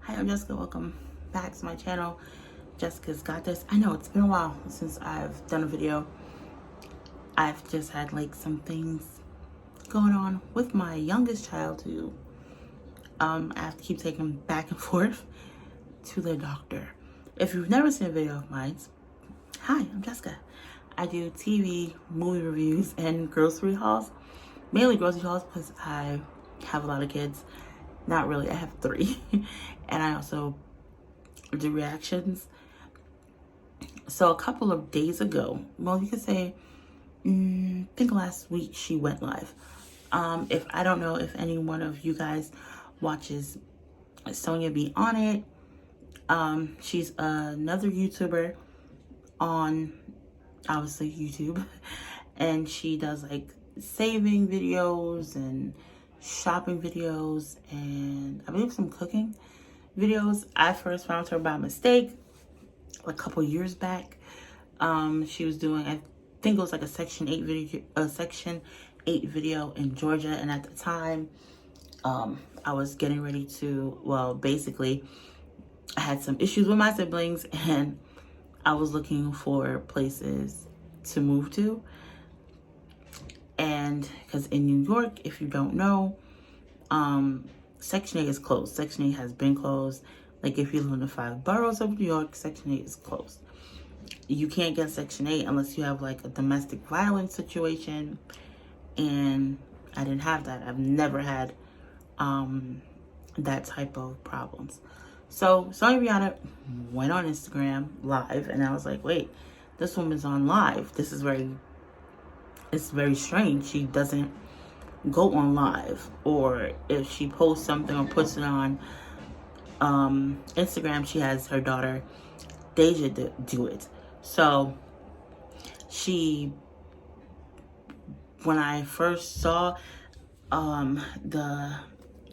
Hi, I'm Jessica. Welcome back to my channel. Jessica's Got This. I know it's been a while since I've done a video. I've just had like some things going on with my youngest child who I have to keep taking back and forth to the doctor. If you've never seen a video of mine, hi, I'm Jessica. I do TV, movie reviews, and grocery hauls. Mainly grocery hauls because I have a lot of kids. Not really, I have 3. And I also do reactions. So a couple of days ago, well, you could say, I think last week she went live. If I don't know if any one of you guys watches Sonybeonit. She's another YouTuber on obviously YouTube, and she does like saving videos and shopping videos and I believe some cooking videos. I first found her by mistake a couple years back. She was doing, I think it was like a Section 8 video in Georgia, and at the time I was getting ready to, well, basically I had some issues with my siblings and I was looking for places to move to. And because in New York, if you don't know, Section 8 is closed. Section 8 has been closed. Like if you live in the 5 boroughs of New York, Section 8 is closed. You can't get Section 8 unless you have like a domestic violence situation. And I didn't have that. I've never had that type of problems. So Sonybeonit went on Instagram live, and I was like, wait, this woman's on live. This is it's very strange. She doesn't go on live, or if she posts something or puts it on Instagram, she has her daughter Deja do it. So when I first saw the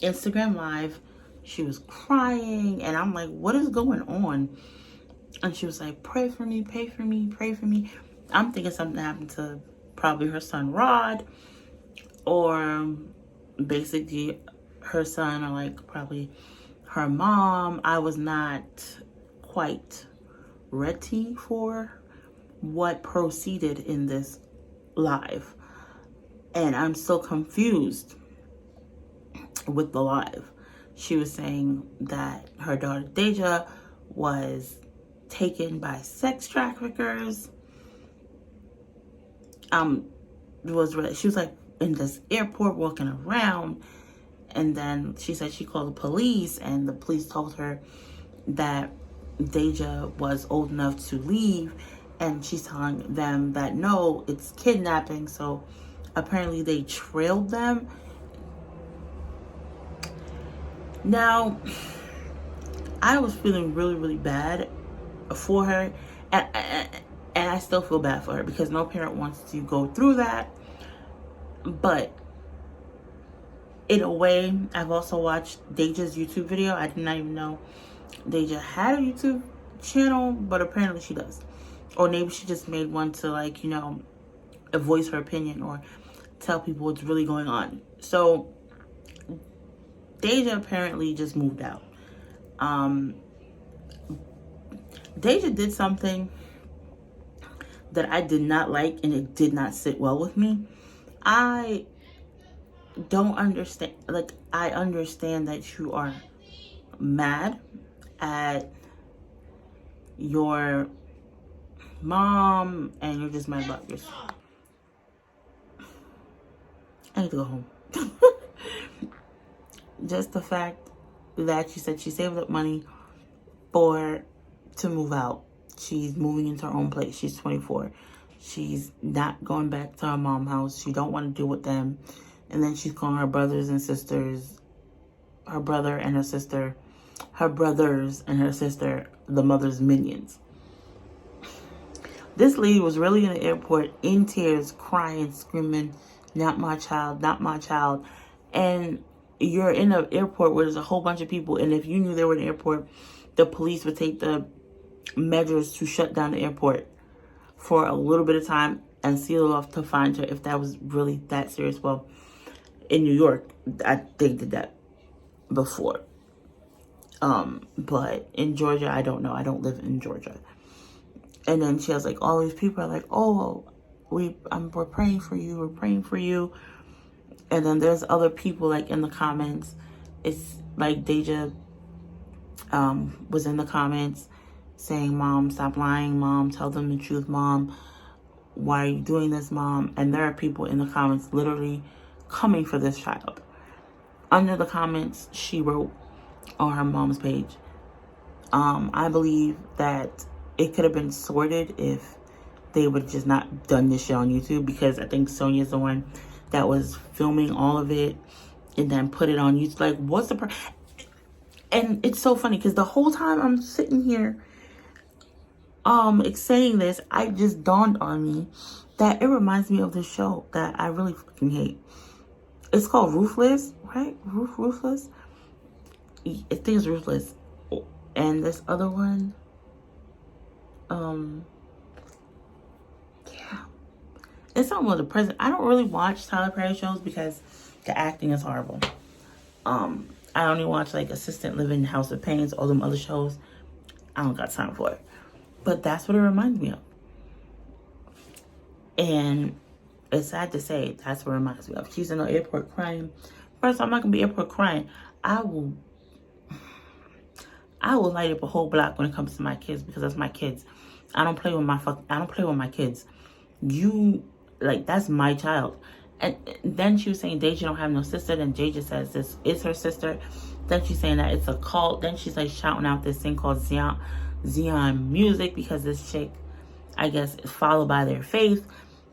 Instagram live, she was crying, and I'm like, what is going on? And she was like, pray for me, pray for me, pray for me. I'm thinking something happened to probably her son Rod, or basically her son, or like probably her mom. I was not quite ready for what proceeded in this live, and I'm so confused with the live. She was saying that her daughter Deja was taken by sex traffickers. She was like in this airport walking around, and then she said she called the police, and the police told her that Deja was old enough to leave, and she's telling them that no, it's kidnapping. So apparently they trailed them. Now, I was feeling really, really bad for her, and I still feel bad for her because no parent wants to go through that. But in a way, I've also watched Deja's YouTube video. I did not even know Deja had a YouTube channel, but apparently she does. Or maybe she just made one to, like, you know, voice her opinion or tell people what's really going on. So Deja apparently just moved out. Deja did something that I did not like, and it did not sit well with me. I don't understand. Like, I understand that you are mad at your mom and you're just mad about yourself. I need to go home. Just the fact that she said she saved up money to move out. She's moving into her own place. She's 24. She's not going back to her mom's house. She don't want to deal with them. And then she's calling her brothers and sisters, her brother and her sister, her brothers and her sister, the mother's minions. This lady was really in the airport in tears, crying, screaming, not my child, not my child. And you're in an airport where there's a whole bunch of people, and if you knew they were in the airport, the police would take the measures to shut down the airport for a little bit of time and seal it off to find her if that was really that serious. Well, in New York, they did that before. But in Georgia, I don't know. I don't live in Georgia. And then she has like all these people are like, oh, we're praying for you. We're praying for you. And then there's other people like in the comments. It's like Deja was in the comments saying, Mom, stop lying. Mom, tell them the truth. Mom, why are you doing this, Mom? And there are people in the comments literally coming for this child. Under the comments, she wrote on her mom's page, I believe that it could have been sorted if they would have just not done this shit on YouTube, because I think Sonya's the one that was filming all of it and then put it on YouTube. Like, what's the and it's so funny because the whole time I'm sitting here saying this, I just dawned on me that it reminds me of this show that I really fucking hate. It's called Ruthless, right? Ruthless? I think it's Ruthless. And this other one, yeah. It's something with the president. I don't really watch Tyler Perry shows because the acting is horrible. I only watch like Assistant Living, House of Pains, all them other shows. I don't got time for it. But that's what it reminds me of. And it's sad to say, that's what it reminds me of. She's in the airport crying. First, I'm not going to be airport crying. I will light up a whole block when it comes to my kids, because that's my kids. I don't play with my kids. That's my child. And then she was saying Deja don't have no sister. Then Deja says this is her sister. Then she's saying that it's a cult. Then she's like shouting out this thing called Zion music, because this chick, I guess, is followed by their faith.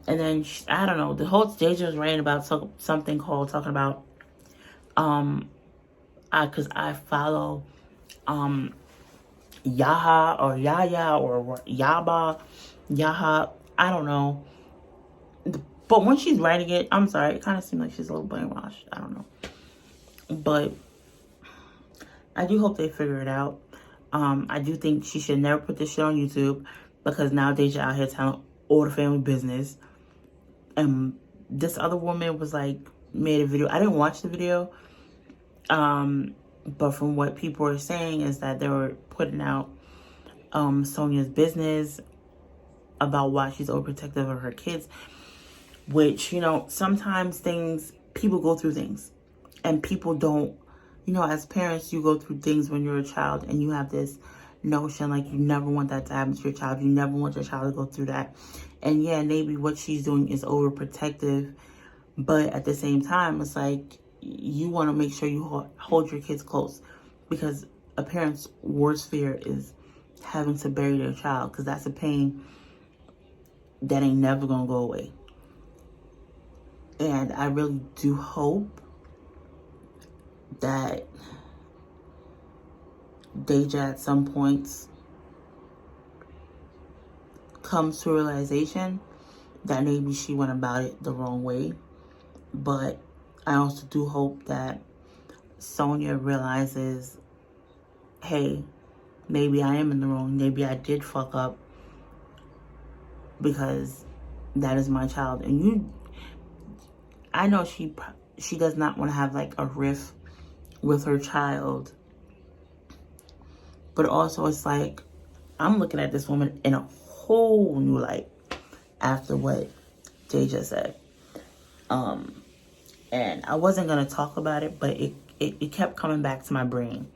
And then I don't know. The whole Deja was writing about something called talking about because I follow Yaha or Yaya or Yaba, Yaha. I don't know. But when she's writing it, I'm sorry, it kind of seems like she's a little brainwashed. I don't know. But I do hope they figure it out. I do think she should never put this shit on YouTube, because now Deja out here telling all the family business. And this other woman was like, made a video. I didn't watch the video. But from what people are saying is that they were putting out Sonya's business about why she's overprotective of her kids. Which, sometimes people go through things. And people don't, as parents, you go through things when you're a child, and you have this notion like you never want that to happen to your child. You never want your child to go through that. And yeah, maybe what she's doing is overprotective, but at the same time, it's like you want to make sure you hold your kids close, because a parent's worst fear is having to bury their child, because that's a pain that ain't never gonna go away. And I really do hope that Deja at some points comes to a realization that maybe she went about it the wrong way. But I also do hope that Sonya realizes, hey, maybe I am in the wrong. Maybe I did fuck up, because that is my child. And I know she does not want to have like a rift with her child. But also it's like, I'm looking at this woman in a whole new light after what Deja said. And I wasn't going to talk about it, but it kept coming back to my brain.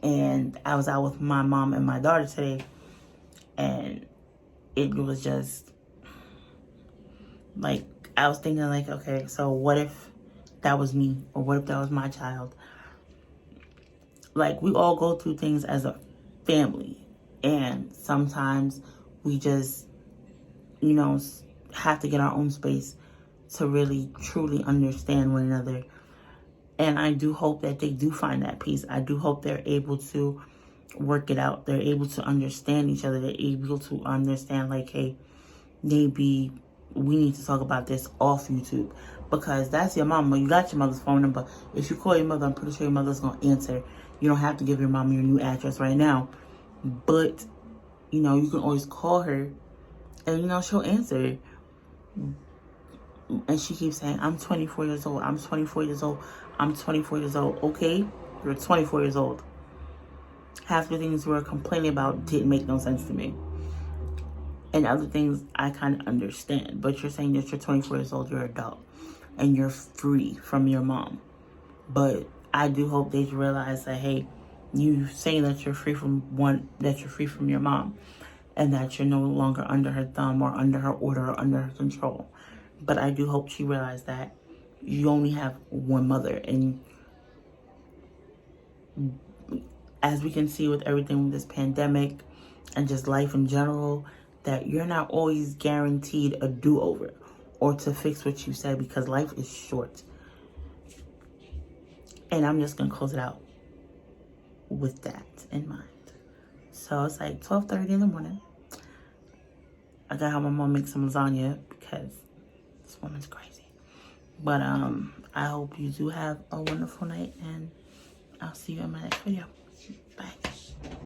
And I was out with my mom and my daughter today, and it was just like, I was thinking like, okay, so what if that was me? Or what if that was my child? Like, we all go through things as a family. And sometimes we just, have to get our own space to really, truly understand one another. And I do hope that they do find that peace. I do hope they're able to work it out. They're able to understand each other. They're able to understand, like, hey, maybe we need to talk about this off YouTube. Because that's your mama. You got your mother's phone number. If you call your mother, I'm pretty sure your mother's going to answer. You don't have to give your mama your new address right now. But, you can always call her and, she'll answer. And she keeps saying, I'm 24 years old. I'm 24 years old. I'm 24 years old. Okay, you're 24 years old. half the things we were complaining about didn't make no sense to me. And other things I kind of understand. But you're saying that you're 24 years old, you're an adult, and you're free from your mom. But I do hope they realize that, hey, you saying that you're free from your mom, and that you're no longer under her thumb or under her order or under her control. But I do hope she realized that you only have one mother. And as we can see with everything with this pandemic and just life in general, that you're not always guaranteed a do-over or to fix what you said, because life is short. And I'm just going to close it out with that in mind. So it's like 12:30 in the morning. I got how my mom makes some lasagna because this woman's crazy. But I hope you do have a wonderful night, and I'll see you in my next video. Bye.